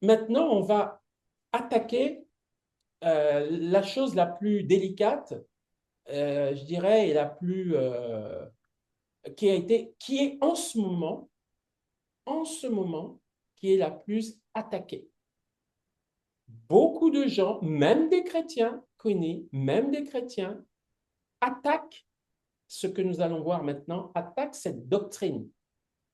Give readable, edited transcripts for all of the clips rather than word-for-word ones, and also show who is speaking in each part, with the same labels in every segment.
Speaker 1: maintenant, on va attaquer la chose la plus délicate, je dirais, et la plus qui est en ce moment, qui est la plus attaquée. Beaucoup de gens, même des chrétiens connus, même des chrétiens, attaquent ce que nous allons voir maintenant, attaquent cette doctrine.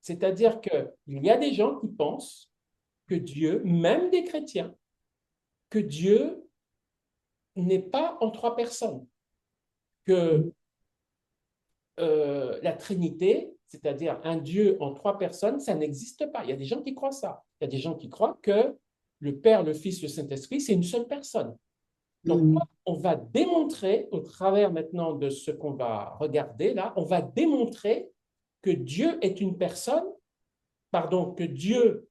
Speaker 1: C'est-à-dire qu'il y a des gens qui pensent que Dieu, même des chrétiens, que Dieu n'est pas en trois personnes, que la Trinité, c'est-à-dire un Dieu en trois personnes, ça n'existe pas. Il y a des gens qui croient ça. Il y a des gens qui croient que le Père, le Fils, le Saint-Esprit, c'est une seule personne. Donc, on va démontrer, au travers maintenant de ce qu'on va regarder là, on va démontrer que Dieu est une personne, pardon, que Dieu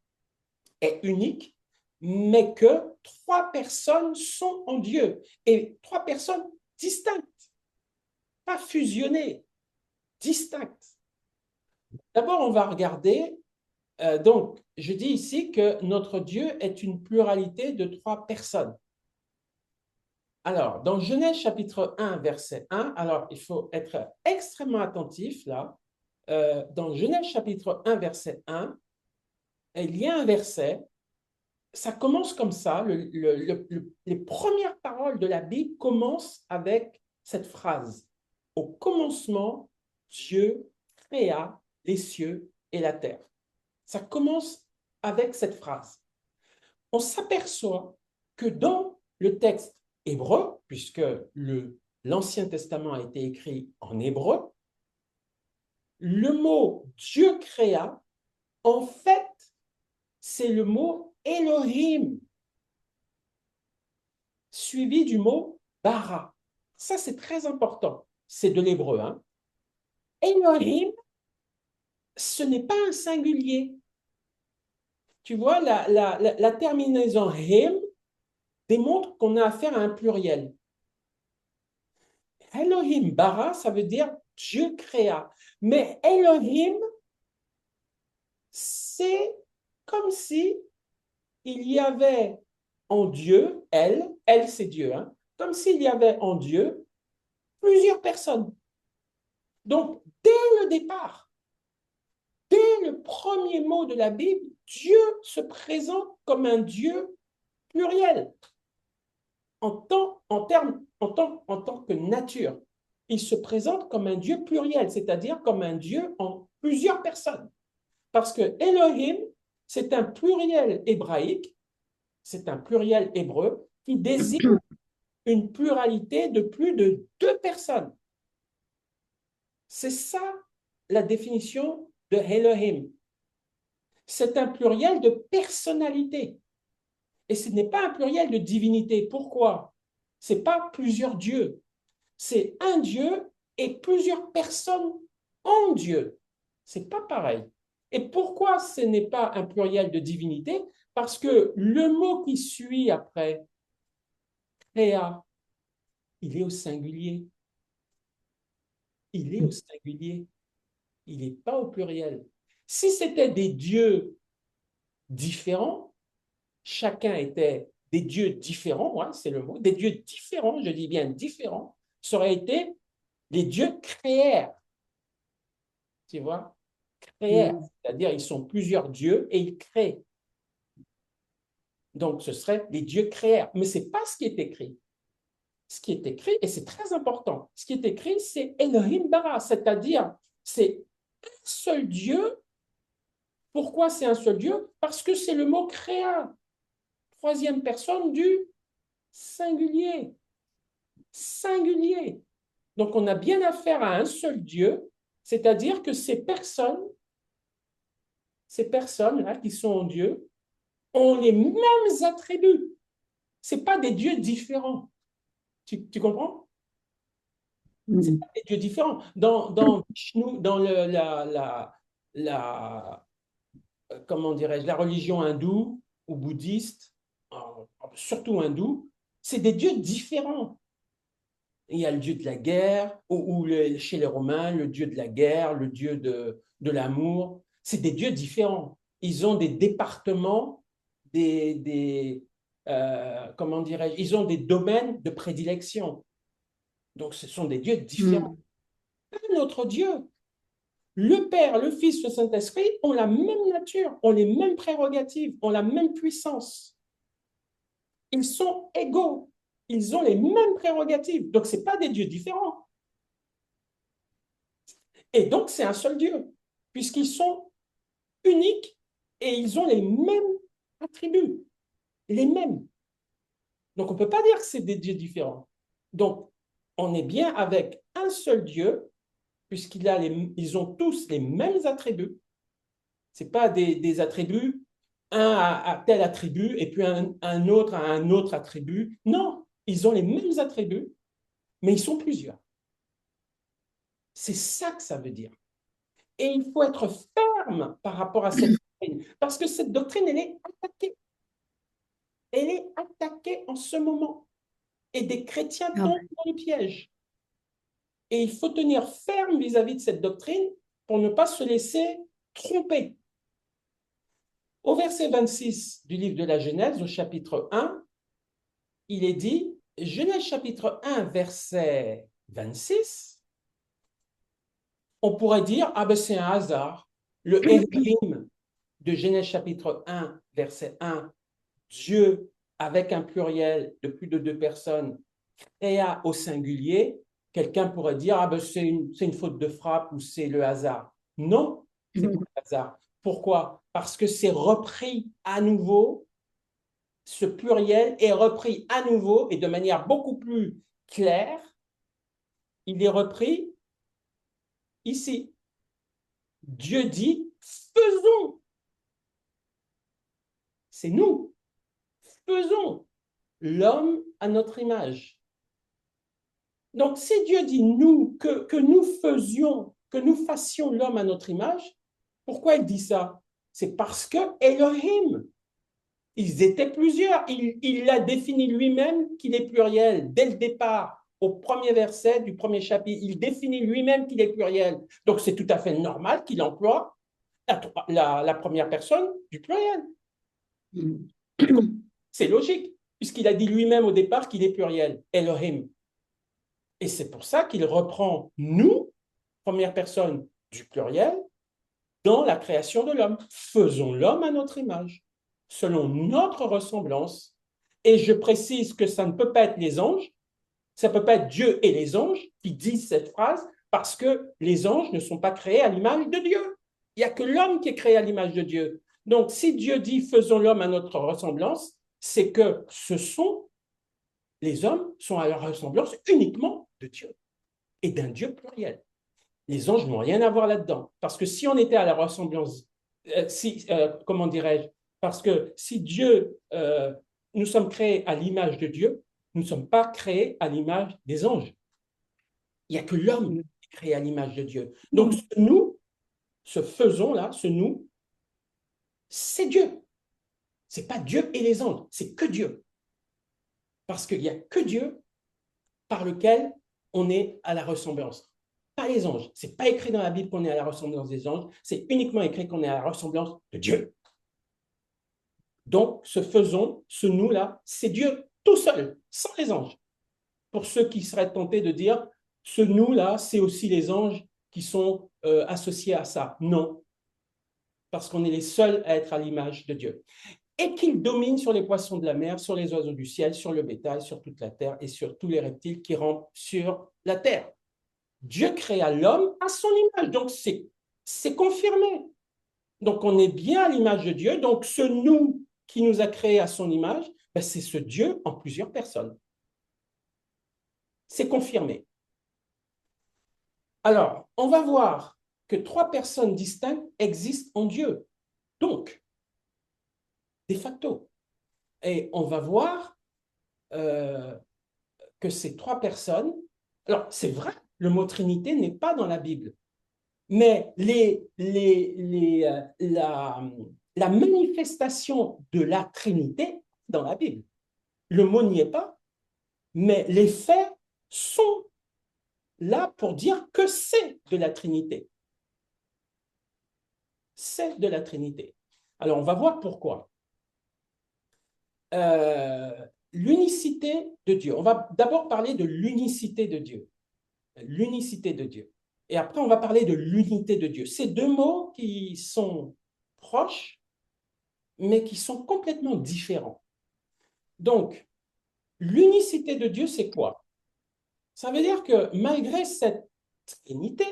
Speaker 1: est unique, mais que trois personnes sont en Dieu. Et trois personnes distinctes, pas fusionnées, distinctes. D'abord, on va regarder, donc, je dis ici que notre Dieu est une pluralité de trois personnes. Alors, dans Genèse chapitre 1, verset 1, alors il faut être extrêmement attentif là. Dans Genèse chapitre 1, verset 1, il y a un verset, ça commence comme ça, les premières paroles de la Bible commencent avec cette phrase. Au commencement, Dieu créa les cieux et la terre. Ça commence avec cette phrase. On s'aperçoit que dans le texte hébreu, puisque l'Ancien Testament a été écrit en hébreu, le mot Dieu créa, en fait, c'est le mot Elohim, suivi du mot bara. Ça, c'est très important. C'est de l'hébreu. Hein? Elohim, ce n'est pas un singulier. Tu vois, la terminaison him démontre qu'on a affaire à un pluriel. Elohim bara, ça veut dire Dieu créa. Mais Elohim, c'est comme si il y avait en Dieu, elle c'est Dieu, hein, comme s'il y avait en Dieu plusieurs personnes. Donc, dès le départ, dès le premier mot de la Bible, Dieu se présente comme un Dieu pluriel, en tant que nature. Il se présente comme un Dieu pluriel, c'est-à-dire comme un Dieu en plusieurs personnes. Parce que Elohim, c'est un pluriel hébraïque, c'est un pluriel hébreu qui désigne une pluralité de plus de deux personnes. C'est ça la définition de Elohim. C'est un pluriel de personnalité. Et ce n'est pas un pluriel de divinité. Pourquoi? Ce n'est pas plusieurs dieux. C'est un Dieu et plusieurs personnes en Dieu. Ce n'est pas pareil. Et pourquoi ce n'est pas un pluriel de divinité? Parce que le mot qui suit après, créa, il est au singulier. Il est au singulier. Il n'est pas au pluriel. Si c'était des dieux différents, chacun était des dieux différents, ouais, c'est le mot, des dieux différents, je dis bien différents, ça aurait été les dieux créèrent. Tu vois? Créèrent, c'est-à-dire ils sont plusieurs dieux et ils créent. Donc ce serait les dieux créèrent. Mais ce n'est pas ce qui est écrit. Ce qui est écrit, et c'est très important, ce qui est écrit, c'est Elohim bara, c'est-à-dire c'est un seul Dieu. Pourquoi c'est un seul Dieu? Parce que c'est le mot créa, troisième personne du singulier. Singulier. Donc, on a bien affaire à un seul Dieu, c'est-à-dire que ces personnes-là qui sont en Dieu, ont les mêmes attributs. Ce pas des dieux différents. Tu comprends? Ce pas des dieux différents. Dans Vishnu, dans comment dirais-je, la religion hindoue ou bouddhiste, surtout hindoue, c'est des dieux différents. Il y a le dieu de la guerre, ou chez les Romains, le dieu de la guerre, le dieu de l'amour. C'est des dieux différents. Ils ont des départements comment dirais-je, ils ont des domaines de prédilection. Donc, ce sont des dieux différents. Notre Dieu, le Père, le Fils, le Saint-Esprit ont la même nature, ont les mêmes prérogatives, ont la même puissance. Ils sont égaux. Ils ont les mêmes prérogatives. Donc, ce n'est pas des dieux différents. Et donc, c'est un seul Dieu, puisqu'ils sont uniques et ils ont les mêmes attributs, les mêmes. Donc, on ne peut pas dire que c'est des dieux différents. Donc, on est bien avec un seul Dieu, puisqu'ils ont tous les mêmes attributs. Ce n'est pas des attributs, un à tel attribut et puis un autre à un autre attribut. Non, ils ont les mêmes attributs, mais ils sont plusieurs. C'est ça que ça veut dire. Et il faut être ferme par rapport à cette doctrine, parce que cette doctrine, elle est attaquée. Elle est attaquée en ce moment. Et des chrétiens tombent dans les pièges. Et il faut tenir ferme vis-à-vis de cette doctrine pour ne pas se laisser tromper. Au verset 26 du livre de la Genèse, au chapitre 1, il est dit, Genèse chapitre 1, verset 26, on pourrait dire, ah ben c'est un hasard. Le Elohim de Genèse chapitre 1, verset 1, Dieu, avec un pluriel de plus de 2 personnes, créa au singulier, quelqu'un pourrait dire, ah ben c'est une faute de frappe ou c'est le hasard. Non, c'est pas le hasard. Pourquoi? Parce que c'est repris à nouveau, ce pluriel est repris à nouveau et de manière beaucoup plus claire, il est repris ici. Dieu dit, faisons. C'est nous. Faisons l'homme à notre image. Donc, si Dieu dit nous, que nous faisions, que nous fassions l'homme à notre image, pourquoi il dit ça? C'est parce que Elohim, ils étaient plusieurs. Il a défini lui-même qu'il est pluriel dès le départ, au premier verset du premier chapitre. Il définit lui-même qu'il est pluriel. Donc, c'est tout à fait normal qu'il emploie la première personne du pluriel. C'est logique, puisqu'il a dit lui-même au départ qu'il est pluriel, Elohim. Et c'est pour ça qu'il reprend nous, première personne du pluriel, dans la création de l'homme. Faisons l'homme à notre image, selon notre ressemblance. Et je précise que ça ne peut pas être les anges, ça ne peut pas être Dieu et les anges qui disent cette phrase, parce que les anges ne sont pas créés à l'image de Dieu. Il n'y a que l'homme qui est créé à l'image de Dieu. Donc, si Dieu dit faisons l'homme à notre ressemblance, c'est que les hommes sont à leur ressemblance uniquement de Dieu et d'un Dieu pluriel. Les anges n'ont rien à voir là-dedans. Parce que si on était à la ressemblance, comment dirais-je, parce que si Dieu, nous sommes créés à l'image de Dieu, nous ne sommes pas créés à l'image des anges. Il n'y a que l'homme qui est créé à l'image de Dieu. Donc, ce faisons-là, ce nous, c'est Dieu. Ce n'est pas Dieu et les anges, c'est que Dieu. Parce qu'il n'y a que Dieu par lequel on est à la ressemblance. Pas les anges. Ce n'est pas écrit dans la Bible qu'on est à la ressemblance des anges, c'est uniquement écrit qu'on est à la ressemblance de Dieu. Donc, ce faisons, ce nous-là, c'est Dieu tout seul, sans les anges. Pour ceux qui seraient tentés de dire, ce nous-là, c'est aussi les anges qui sont associés à ça. Non, parce qu'on est les seuls à être à l'image de Dieu. Et qu'il domine sur les poissons de la mer, sur les oiseaux du ciel, sur le bétail, sur toute la terre et sur tous les reptiles qui rampent sur la terre. Dieu créa l'homme à son image, donc c'est confirmé. Donc on est bien à l'image de Dieu, donc ce nous qui nous a créés à son image, ben c'est ce Dieu en plusieurs personnes. C'est confirmé. Alors, on va voir que 3 personnes distinctes existent en Dieu. Donc, de facto. Et on va voir que ces 3 personnes, alors c'est vrai, le mot Trinité n'est pas dans la Bible, mais la manifestation de la Trinité dans la Bible. Le mot n'y est pas, mais les faits sont là pour dire que c'est de la Trinité. C'est de la Trinité. Alors, on va voir pourquoi. l'unicité de Dieu. On va d'abord parler de l'unicité de Dieu. L'unicité de Dieu. Et après, on va parler de l'unité de Dieu. C'est deux mots qui sont proches, mais qui sont complètement différents. Donc, l'unicité de Dieu, c'est quoi? Ça veut dire que malgré cette trinité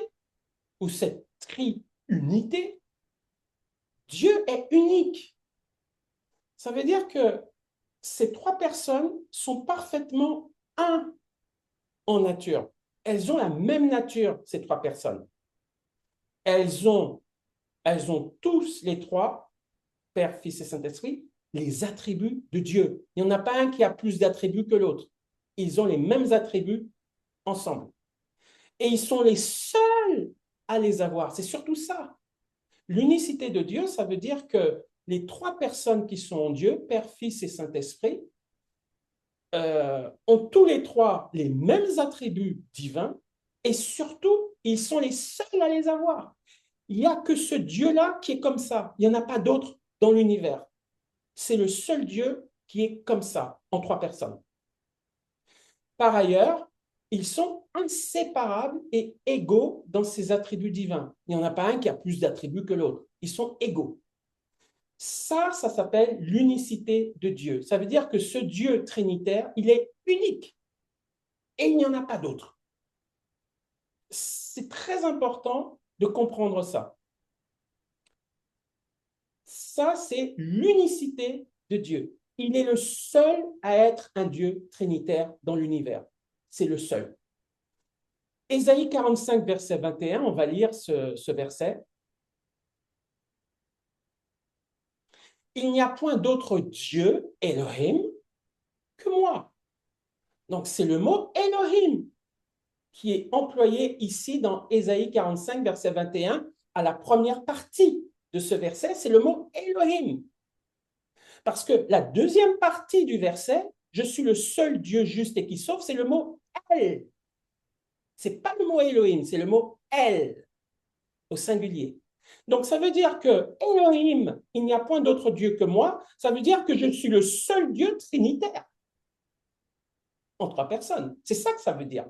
Speaker 1: ou cette triunité, Dieu est unique. Ça veut dire que ces trois personnes sont parfaitement un en nature. Elles ont la même nature, ces trois personnes. Elles ont tous les trois, Père, Fils et Saint-Esprit, les attributs de Dieu. Il n'y en a pas un qui a plus d'attributs que l'autre. Ils ont les mêmes attributs ensemble. Et ils sont les seuls à les avoir. C'est surtout ça. L'unicité de Dieu, ça veut dire que les trois personnes qui sont en Dieu, Père, Fils et Saint-Esprit, ont tous les trois les mêmes attributs divins et surtout, ils sont les seuls à les avoir. Il n'y a que ce Dieu-là qui est comme ça. Il n'y en a pas d'autre dans l'univers. C'est le seul Dieu qui est comme ça, en trois personnes. Par ailleurs, ils sont inséparables et égaux dans ses attributs divins. Il n'y en a pas un qui a plus d'attributs que l'autre. Ils sont égaux. Ça s'appelle l'unicité de Dieu. Ça veut dire que ce Dieu trinitaire, il est unique et il n'y en a pas d'autre. C'est très important de comprendre ça. Ça, c'est l'unicité de Dieu. Il est le seul à être un Dieu trinitaire dans l'univers. C'est le seul. Ésaïe 45, verset 21, on va lire ce verset. Il n'y a point d'autre Dieu, Elohim, que moi. Donc, c'est le mot Elohim qui est employé ici dans Ésaïe 45, verset 21, à la première partie de ce verset, c'est le mot Elohim. Parce que la deuxième partie du verset, je suis le seul Dieu juste et qui sauve, c'est le mot El. Ce n'est pas le mot Elohim, c'est le mot El au singulier. Donc, ça veut dire que Elohim, il n'y a point d'autre Dieu que moi, ça veut dire que je suis le seul Dieu trinitaire en trois personnes. C'est ça que ça veut dire.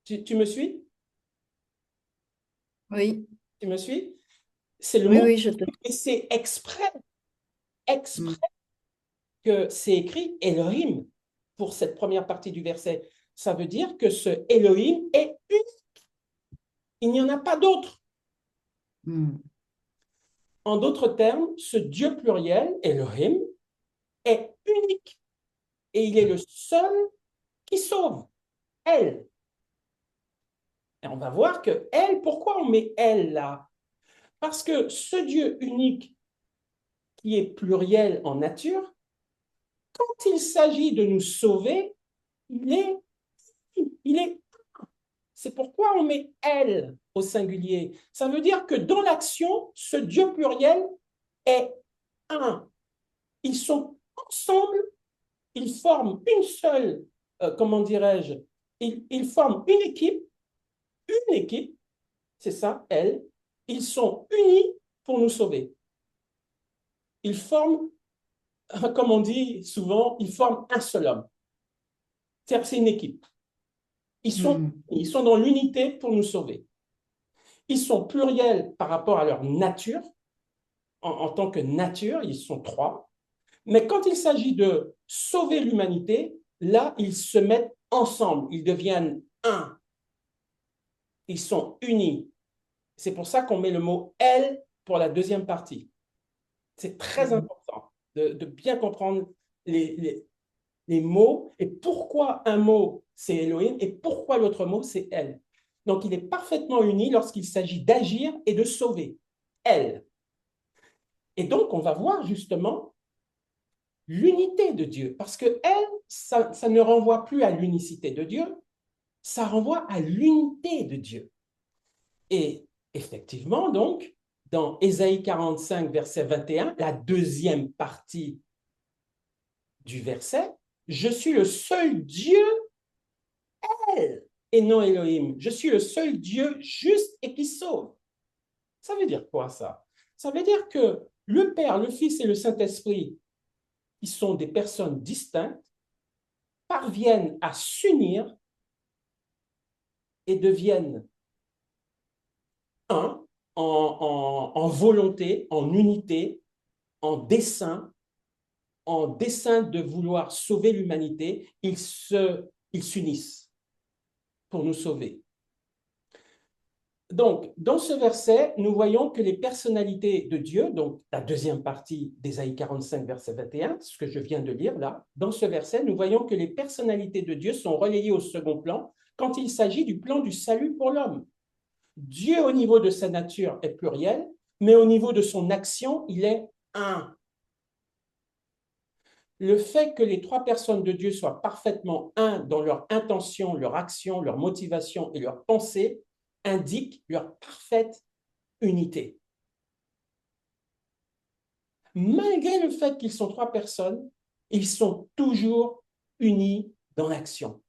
Speaker 1: Tu me suis?
Speaker 2: Oui,
Speaker 1: Tu me suis? C'est le
Speaker 2: oui,
Speaker 1: mot,
Speaker 2: oui, je te...
Speaker 1: et c'est exprès que c'est écrit Elohim pour cette première partie du verset. Ça veut dire que ce Elohim est unique. Il n'y en a pas d'autre.
Speaker 2: Mm.
Speaker 1: En d'autres termes, ce Dieu pluriel, Elohim, est unique et il est le seul qui sauve. Elle. Et on va voir que elle, pourquoi on met elle là? Parce que ce Dieu unique qui est pluriel en nature, quand il s'agit de nous sauver, il est. C'est pourquoi on met elle au singulier. Ça veut dire que dans l'action, ce Dieu pluriel est un. Ils sont ensemble, ils forment une seule, comment dirais-je, ils forment une équipe, c'est ça, elle. Ils sont unis pour nous sauver. Ils forment, comme on dit souvent, ils forment un seul homme. C'est une équipe.
Speaker 2: Mm.
Speaker 1: Ils sont dans l'unité pour nous sauver. Ils sont pluriels par rapport à leur nature. En tant que nature, ils sont trois. Mais quand il s'agit de sauver l'humanité, là, ils se mettent ensemble. Ils deviennent un. Ils sont unis. C'est pour ça qu'on met le mot « elle » pour la deuxième partie. C'est très
Speaker 2: Mm.
Speaker 1: important de bien comprendre les mots et pourquoi un mot, c'est Elohim et pourquoi l'autre mot, c'est elle. Donc, il est parfaitement uni lorsqu'il s'agit d'agir et de sauver. Elle. Et donc, on va voir justement l'unité de Dieu. Parce que elle, ça ne renvoie plus à l'unicité de Dieu, ça renvoie à l'unité de Dieu. Et effectivement, donc, dans Ésaïe 45, verset 21, la deuxième partie du verset, je suis le seul Dieu, elle, et non Elohim. Je suis le seul Dieu juste et qui sauve. Ça veut dire quoi ça? Ça veut dire que le Père, le Fils et le Saint-Esprit, qui sont des personnes distinctes, parviennent à s'unir et deviennent un en volonté, en unité, en dessein de vouloir sauver l'humanité. Ils s'unissent pour nous sauver. Donc, dans ce verset, nous voyons que les personnalités de Dieu, donc la deuxième partie d'Ésaïe 45, verset 21, ce que je viens de lire là, dans ce verset, nous voyons que les personnalités de Dieu sont relayées au second plan quand il s'agit du plan du salut pour l'homme. Dieu, au niveau de sa nature, est pluriel, mais au niveau de son action, il est un. Le fait que les trois personnes de Dieu soient parfaitement un dans leur intention, leur action, leur motivation et leur pensée indique leur parfaite unité. Malgré le fait qu'ils sont trois personnes, ils sont toujours unis dans l'action.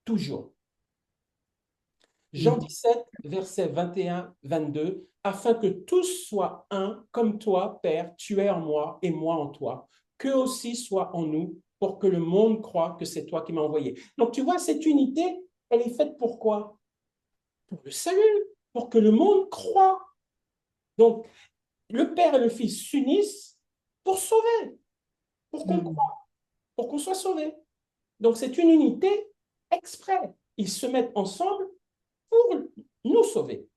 Speaker 1: Toujours. Jean 17, versets 21-22, afin que tous soient un, comme toi, Père, tu es en moi et moi en toi, qu'eux aussi soient en nous, pour que le monde croie que c'est toi qui m'as envoyé. Donc tu vois, cette unité, elle est faite pour quoi? Pour le salut, pour que le monde croie. Donc, le Père et le Fils s'unissent pour sauver, pour qu'on croie, pour qu'on soit sauvé. Donc, c'est une unité exprès. Ils se mettent ensemble pour nous sauver.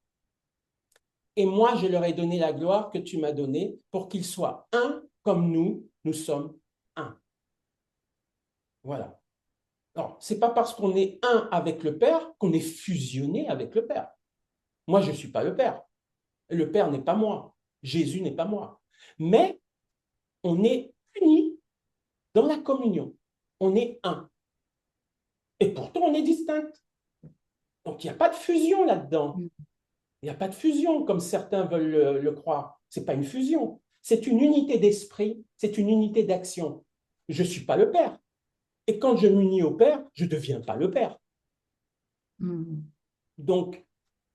Speaker 1: Et moi, je leur ai donné la gloire que tu m'as donnée pour qu'ils soient un comme nous sommes un. Voilà. Alors, ce n'est pas parce qu'on est un avec le Père qu'on est fusionné avec le Père. Moi, je ne suis pas le Père. Le Père n'est pas moi. Jésus n'est pas moi. Mais on est unis dans la communion. On est un. Et pourtant, on est distinct. Donc, il n'y a pas de fusion là-dedans. Il n'y a pas de fusion, comme certains veulent le croire. Ce n'est pas une fusion. C'est une unité d'esprit, c'est une unité d'action. Je ne suis pas le Père. Et quand je m'unis au Père, je ne deviens pas le Père. Donc,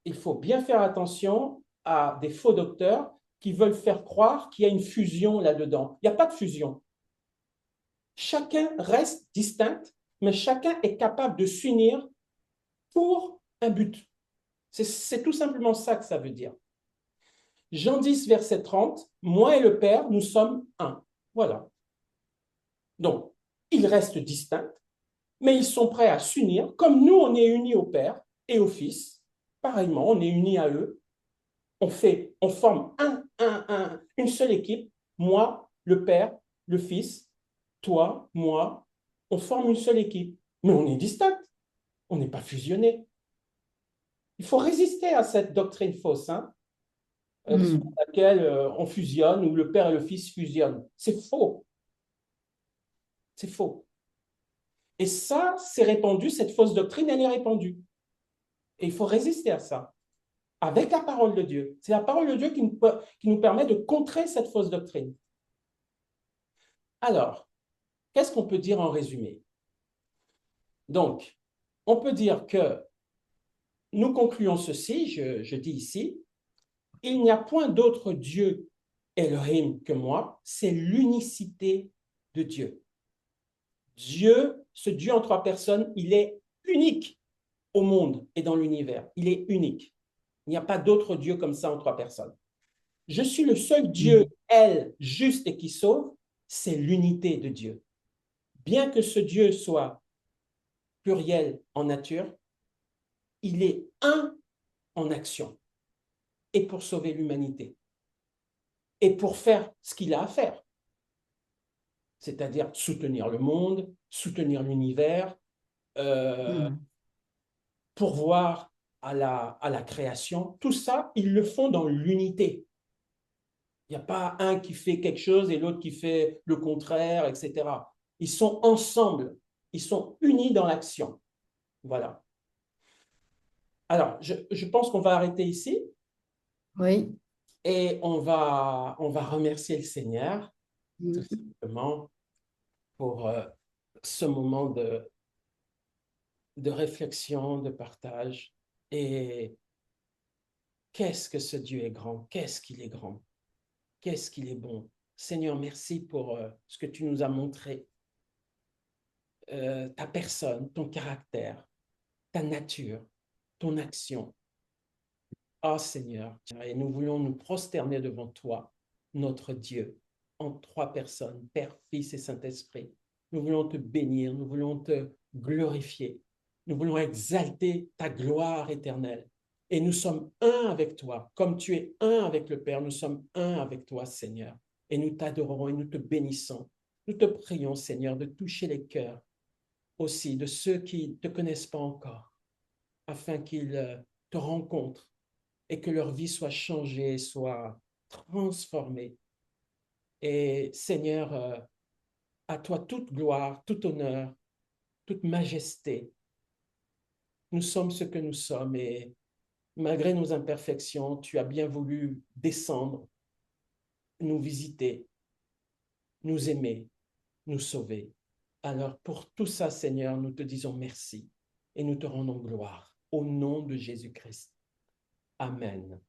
Speaker 1: il faut bien faire attention à des faux docteurs qui veulent faire croire qu'il y a une fusion là-dedans. Il n'y a pas de fusion. Chacun reste distinct, mais chacun est capable de s'unir pour un but. C'est tout simplement ça que ça veut dire. Jean 10, verset 30, moi et le Père, nous sommes un. Voilà. Donc, ils restent distincts, mais ils sont prêts à s'unir, comme nous, on est unis au Père et au Fils. Pareillement, on est unis à eux. On forme une seule équipe. Moi, le Père, le Fils, toi, moi, on forme une seule équipe. Mais on est distincts. On n'est pas fusionnés. Il faut résister à cette doctrine fausse, hein, selon laquelle on fusionne ou le Père et le Fils fusionnent. C'est faux. C'est faux. Et ça, c'est répandu, cette fausse doctrine, elle est répandue. Et il faut résister à ça, avec la parole de Dieu. C'est la parole de Dieu qui nous permet de contrer cette fausse doctrine. Alors, qu'est-ce qu'on peut dire en résumé? Donc, on peut dire que nous concluons ceci, je dis ici, il n'y a point d'autre Dieu Elohim que moi, c'est l'unicité de Dieu. Dieu, ce Dieu en trois personnes, il est unique au monde et dans l'univers. Il est unique. Il n'y a pas d'autre Dieu comme ça en trois personnes. Je suis le seul Dieu, elle, juste et qui sauve, c'est l'unité de Dieu. Bien que ce Dieu soit pluriel en nature, il est un en action et pour sauver l'humanité et pour faire ce qu'il a à faire, c'est-à-dire soutenir le monde, soutenir l'univers, pourvoir à la création. Tout ça, ils le font dans l'unité. Il n'y a pas un qui fait quelque chose et l'autre qui fait le contraire, etc. Ils sont ensemble, ils sont unis dans l'action. Voilà. Alors, je pense qu'on va arrêter ici.
Speaker 2: Oui.
Speaker 1: Et on va remercier le Seigneur, tout simplement, pour ce moment de réflexion, de partage. Et qu'est-ce que ce Dieu est grand? Qu'est-ce qu'il est grand? Qu'est-ce qu'il est bon? Seigneur, merci pour ce que tu nous as montré, ta personne, ton caractère, ta nature, ton action. Oh Seigneur, et nous voulons nous prosterner devant toi, notre Dieu, en trois personnes, Père, Fils et Saint-Esprit. Nous voulons te bénir, nous voulons te glorifier, nous voulons exalter ta gloire éternelle. Et nous sommes un avec toi, comme tu es un avec le Père, nous sommes un avec toi, Seigneur. Et nous t'adorons et nous te bénissons. Nous te prions, Seigneur, de toucher les cœurs aussi de ceux qui ne te connaissent pas encore, afin qu'ils te rencontrent et que leur vie soit changée, soit transformée. Et Seigneur, à toi toute gloire, tout honneur, toute majesté. Nous sommes ce que nous sommes et malgré nos imperfections, tu as bien voulu descendre, nous visiter, nous aimer, nous sauver. Alors pour tout ça, Seigneur, nous te disons merci et nous te rendons gloire au nom de Jésus-Christ. Amen.